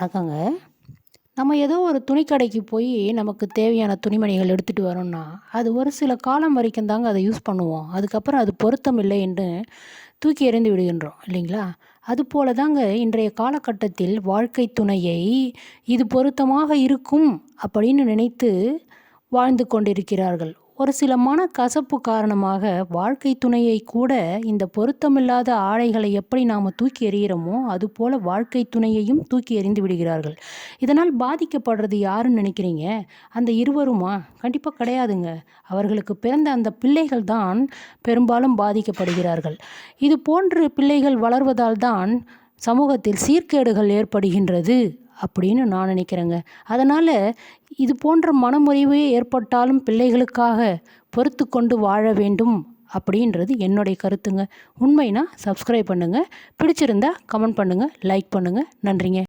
வணக்கங்க. நம்ம ஏதோ ஒரு துணிக்கடைக்கு போய் நமக்கு தேவையான துணிமணிகள் எடுத்துட்டு வரோம்னா, அது ஒரு சில காலம் வரைக்கும் தாங்க அத யூஸ் பண்ணுவோம். அதுக்கப்புறம் அது பொருத்தம் இல்லை என்று தூக்கி எறிந்து விடுகின்றோம் இல்லைங்களா? அதுபோல தாங்க இன்றைய காலகட்டத்தில் வாழ்க்கை துணையை இது பொருத்தமாக இருக்கும் அப்படின்னு நினைத்து வாழ்ந்து கொண்டிருக்கிறார்கள். ஒரு சில மனக்கசப்பு காரணமாக வாழ்க்கை துணையை கூட இந்த பொருத்தமில்லாத ஆடைகளை எப்படி நாம தூக்கி எறிகிறோமோ, அதுபோல வாழ்க்கை துணையையும் தூக்கி எறிந்து விடுகிறார்கள். இதனால் பாதிக்கப்படுறது யாருன்னு நினைக்கிறீங்க? அந்த இருவருமா? கண்டிப்பா கிடையாதுங்க. அவர்களுக்கு பிறந்த அந்த பிள்ளைகள் தான் பெரும்பாலும் பாதிக்கப்படுகிறார்கள். இது போன்று பிள்ளைகள் வளர்வதால் தான் சமூகத்தில் சீர்கேடுகள் ஏற்படுகின்றது அப்படின்னு நான் நினைக்கிறேங்க. அதனால இது போன்ற மனமுறிவு ஏற்பட்டாலும் பிள்ளைகளுக்காக பொறுத்துக்கொண்டு வாழ வேண்டும் அப்படின்றது என்னுடைய கருத்துங்க. உண்மைனா சப்ஸ்கிரைப் பண்ணுங்க. பிடிச்சிருந்தா கமெண்ட் பண்ணுங்க, லைக் பண்ணுங்க. நன்றிங்க.